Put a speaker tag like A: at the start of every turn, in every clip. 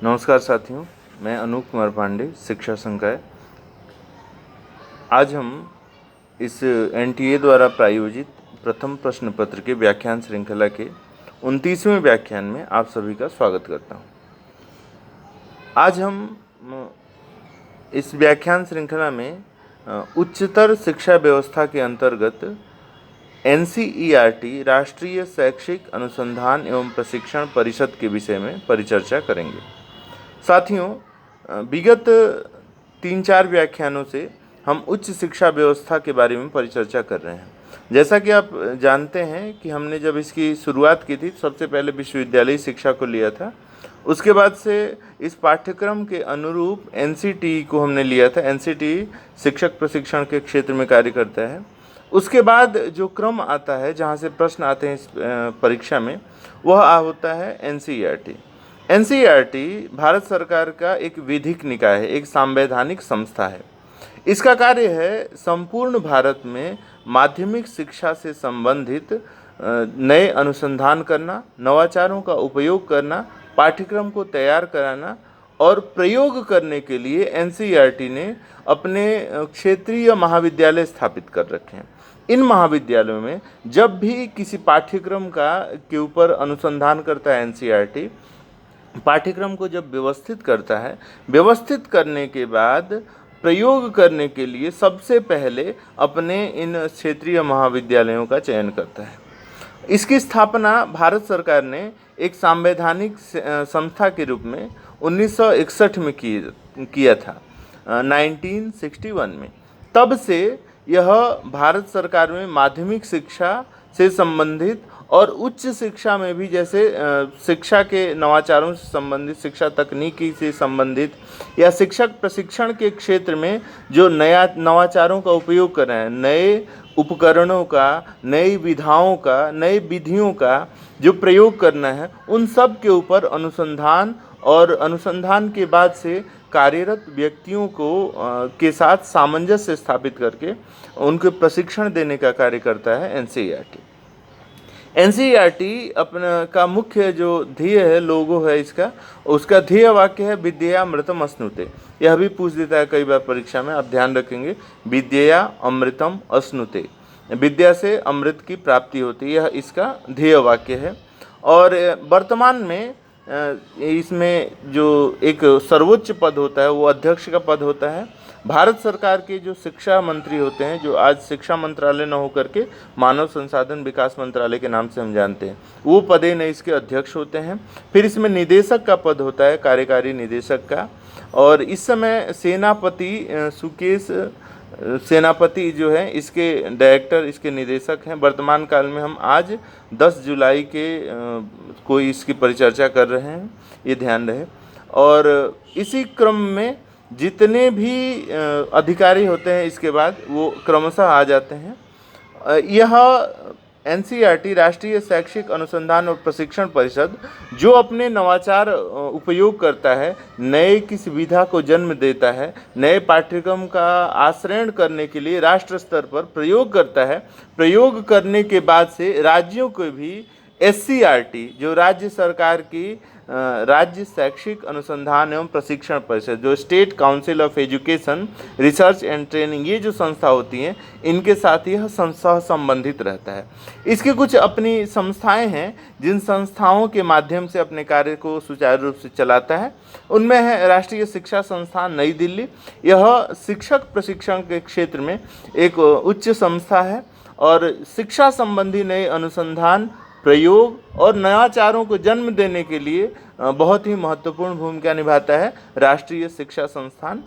A: नमस्कार साथियों, मैं अनूप कुमार पांडे, शिक्षा संकाय। आज हम इस एनटीए द्वारा प्रायोजित प्रथम प्रश्न पत्र के व्याख्यान श्रृंखला के 29वें व्याख्यान में आप सभी का स्वागत करता हूं। आज हम इस व्याख्यान श्रृंखला में उच्चतर शिक्षा व्यवस्था के अंतर्गत एनसीईआरटी राष्ट्रीय शैक्षिक अनुसंधान एवं प्रशिक्षण परिषद के विषय में परिचर्चा करेंगे। साथियों, विगत 3-4 व्याख्यानों से हम उच्च शिक्षा व्यवस्था के बारे में परिचर्चा कर रहे हैं। जैसा कि आप जानते हैं कि हमने जब इसकी शुरुआत की थी, सबसे पहले विश्वविद्यालयी शिक्षा को लिया था। उसके बाद से इस पाठ्यक्रम के अनुरूप एनसीटीई को हमने लिया था। एनसीटीई शिक्षक प्रशिक्षण के क्षेत्र में कार्य करता है। उसके बाद जो क्रम आता है, जहाँ से प्रश्न आते हैं इस परीक्षा में, वह होता है एनसीईआरटी। एनसीईआरटी भारत सरकार का एक विधिक निकाय है, एक संवैधानिक संस्था है। इसका कार्य है संपूर्ण भारत में माध्यमिक शिक्षा से संबंधित नए अनुसंधान करना, नवाचारों का उपयोग करना, पाठ्यक्रम को तैयार कराना और प्रयोग करने के लिए एनसीईआरटी ने अपने क्षेत्रीय महाविद्यालय स्थापित कर रखे हैं। इन महाविद्यालयों में जब भी किसी पाठ्यक्रम के ऊपर अनुसंधान करता है एनसीईआरटी, पाठ्यक्रम को जब व्यवस्थित करता है, व्यवस्थित करने के बाद प्रयोग करने के लिए सबसे पहले अपने इन क्षेत्रीय महाविद्यालयों का चयन करता है। इसकी स्थापना भारत सरकार ने एक संवैधानिक संस्था के रूप में 1961 में किया था, 1961 में। तब से यह भारत सरकार में माध्यमिक शिक्षा से संबंधित और उच्च शिक्षा में भी, जैसे शिक्षा के नवाचारों से संबंधित, शिक्षा तकनीकी से संबंधित या शिक्षक प्रशिक्षण के क्षेत्र में जो नया नवाचारों का उपयोग कर रहे हैं, नए उपकरणों का, नई विधाओं का, नई विधियों का जो प्रयोग करना है, उन सब के ऊपर अनुसंधान और अनुसंधान के बाद से कार्यरत व्यक्तियों के साथ सामंजस्य स्थापित करके उनको प्रशिक्षण देने का कार्य करता है एनसीईआरटी। एनसीईआरटी अपना का मुख्य जो ध्येय है, लोगो है इसका, उसका ध्येय वाक्य है विद्यया अमृतम अश्नुते। यह भी पूछ देता है कई बार परीक्षा में, आप ध्यान रखेंगे, विद्यया अमृतम अश्नुते, विद्या से अमृत की प्राप्ति होती है, यह इसका ध्येय वाक्य है। और वर्तमान में इसमें जो एक सर्वोच्च पद होता है वो अध्यक्ष का पद होता है। भारत सरकार के जो शिक्षा मंत्री होते हैं, जो आज शिक्षा मंत्रालय न होकर के मानव संसाधन विकास मंत्रालय के नाम से हम जानते हैं, वो पदे न इसके अध्यक्ष होते हैं। फिर इसमें निदेशक का पद होता है, कार्यकारी निदेशक का। और इस समय सेनापति सुकेश सेनापति जो है इसके डायरेक्टर, इसके निदेशक हैं। वर्तमान काल में हम आज 10 जुलाई को इसकी परिचर्चा कर रहे हैं, ये ध्यान रहे। और इसी क्रम में जितने भी अधिकारी होते हैं इसके बाद वो क्रमशः आ जाते हैं। यह एनसीईआरटी राष्ट्रीय शैक्षिक अनुसंधान और प्रशिक्षण परिषद जो अपने नवाचार उपयोग करता है, नए की सुविधा को जन्म देता है, नए पाठ्यक्रम का आश्रयण करने के लिए राष्ट्र स्तर पर प्रयोग करता है। प्रयोग करने के बाद से राज्यों को भी एससीईआरटी, जो राज्य सरकार की राज्य शैक्षिक अनुसंधान एवं प्रशिक्षण परिषद, जो state council of education research and training, ये जो संस्था होती हैं, इनके साथ यह संस्था संबंधित रहता है। इसकी कुछ अपनी संस्थाएं हैं जिन संस्थाओं के माध्यम से अपने कार्य को सुचारू रूप से चलाता है। उनमें है राष्ट्रीय शिक्षा संस्थान नई दिल्ली। यह शिक्षक प्रशिक्षण के क्षेत्र में एक उच्च संस्था है और शिक्षा संबंधी नए अनुसंधान, प्रयोग और नवाचारों को जन्म देने के लिए बहुत ही महत्वपूर्ण भूमिका निभाता है राष्ट्रीय शिक्षा संस्थान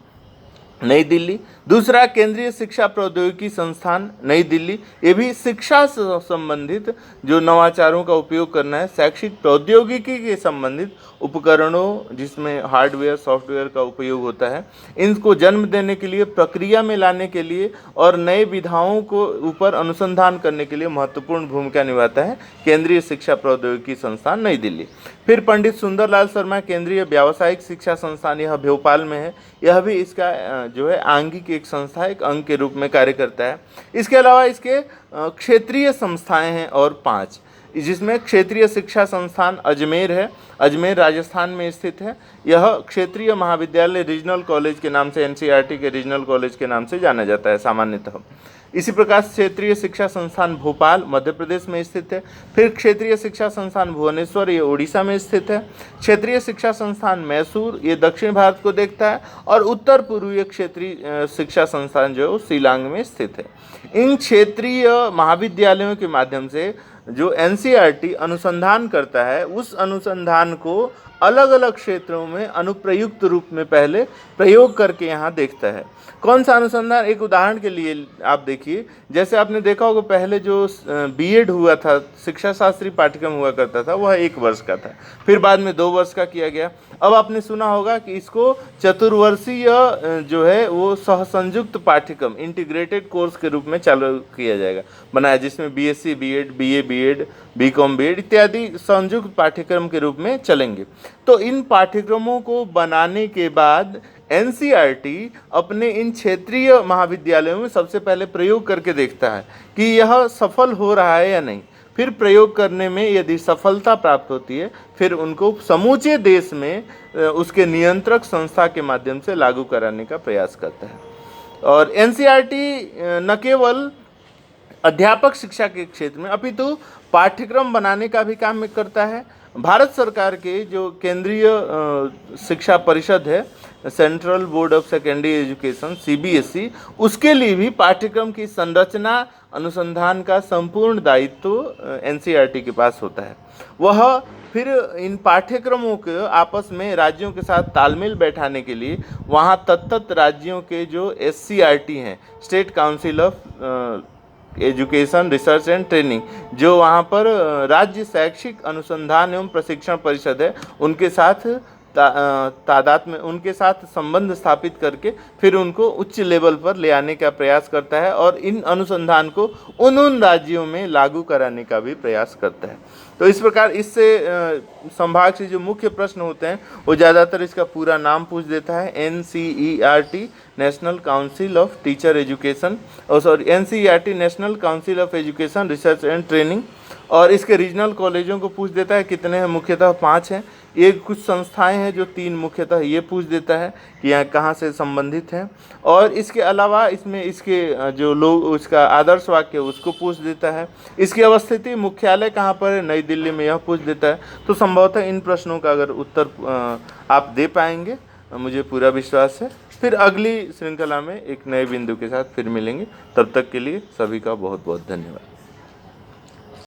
A: नई दिल्ली। दूसरा, केंद्रीय शिक्षा प्रौद्योगिकी संस्थान नई दिल्ली। ये भी शिक्षा से संबंधित जो नवाचारों का उपयोग करना है, शैक्षिक प्रौद्योगिकी के संबंधित उपकरणों जिसमें हार्डवेयर सॉफ्टवेयर का उपयोग होता है, इनको जन्म देने के लिए, प्रक्रिया में लाने के लिए और नए विधाओं को ऊपर अनुसंधान करने के लिए महत्वपूर्ण भूमिका निभाता है केंद्रीय शिक्षा प्रौद्योगिकी संस्थान नई दिल्ली। फिर पंडित सुंदरलाल शर्मा केंद्रीय व्यावसायिक शिक्षा संस्थान, यह भोपाल में है। यह भी इसका जो है आंगिक एक संस्था, एक अंग के रूप में कार्य करता है। इसके अलावा इसके क्षेत्रीय संस्थाएं हैं और 5। जिसमें क्षेत्रीय शिक्षा संस्थान अजमेर है, अजमेर राजस्थान में स्थित है। यह क्षेत्रीय महाविद्यालय रीजनल कॉलेज के नाम से, एनसीईआरटी के रीजनल कॉलेज के नाम से जाना जाता है सामान्यतः। इसी प्रकार क्षेत्रीय शिक्षा संस्थान भोपाल मध्य प्रदेश में स्थित है। फिर क्षेत्रीय शिक्षा संस्थान भुवनेश्वर, ये उड़ीसा में स्थित है। क्षेत्रीय शिक्षा संस्थान मैसूर, ये दक्षिण भारत को देखता है। और उत्तर पूर्वीय क्षेत्रीय शिक्षा संस्थान जो शिलांग में स्थित है। इन क्षेत्रीय महाविद्यालयों के माध्यम से जो एनसीईआरटी अनुसंधान करता है, उस अनुसंधान को अलग अलग क्षेत्रों में अनुप्रयुक्त रूप में पहले प्रयोग करके यहाँ देखता है। कौन सा अनुसंधान? एक उदाहरण के लिए आप देखिए, जैसे आपने देखा होगा पहले जो बीएड हुआ था, शिक्षा शास्त्री पाठ्यक्रम हुआ करता था, वह 1 वर्ष का था, फिर बाद में 2 वर्ष का किया गया। अब आपने सुना होगा कि इसको चतुर्वर्षीय जो है वो सहसंयुक्त पाठ्यक्रम इंटीग्रेटेड कोर्स के रूप में चालू किया जाएगा, बनाया, जिसमें BSc BEd, BA BEd, BCom BEd इत्यादि संयुक्त पाठ्यक्रम के रूप में चलेंगे। तो इन पाठ्यक्रमों को बनाने के बाद एनसीईआरटी अपने इन क्षेत्रीय महाविद्यालयों में सबसे पहले प्रयोग करके देखता है कि यह सफल हो रहा है या नहीं। फिर प्रयोग करने में यदि सफलता प्राप्त होती है, फिर उनको समूचे देश में उसके नियंत्रक संस्था के माध्यम से लागू कराने का प्रयास करता है। और एनसीईआरटी न केवल अध्यापक शिक्षा के क्षेत्र में अपितु पाठ्यक्रम बनाने का भी काम करता है। भारत सरकार के जो केंद्रीय शिक्षा परिषद है, central board of secondary education CBSE, उसके लिए भी पाठ्यक्रम की संरचना अनुसंधान का संपूर्ण दायित्व एनसीईआरटी के पास होता है। वह फिर इन पाठ्यक्रमों को आपस में राज्यों के साथ तालमेल बैठाने के लिए वहाँ तत्त राज्यों के जो एससीईआरटी हैं, state council of education research and training, जो वहाँ पर राज्य शैक्षिक अनुसंधान एवं प्रशिक्षण परिषद है, उनके साथ तादाद में उनके साथ संबंध स्थापित करके फिर उनको उच्च लेवल पर ले आने का प्रयास करता है और इन अनुसंधान को उन राज्यों में लागू कराने का भी प्रयास करता है। तो इस प्रकार इससे संभाग से जो मुख्य प्रश्न होते हैं वो ज़्यादातर इसका पूरा नाम पूछ देता है, NCERT national council of teacher education, और sorry NCERT national council of education research and training. और इसके रीजनल कॉलेजों को पूछ देता है, कितने हैं? मुख्यतः 5 हैं। ये कुछ संस्थाएं हैं जो 3 मुख्यतः ये पूछ देता है कि यहाँ कहाँ से संबंधित हैं। और इसके अलावा इसमें इसके जो लोग उसका आदर्श वाक्य उसको पूछ देता है। इसकी अवस्थिति मुख्यालय कहाँ पर है? नई दिल्ली में, यह पूछ देता है। तो संभवतः इन प्रश्नों का अगर उत्तर आप दे पाएंगे, मुझे पूरा विश्वास है। फिर अगली श्रृंखला में एक नए बिंदु के साथ फिर मिलेंगे। तब तक के लिए सभी का बहुत बहुत धन्यवाद।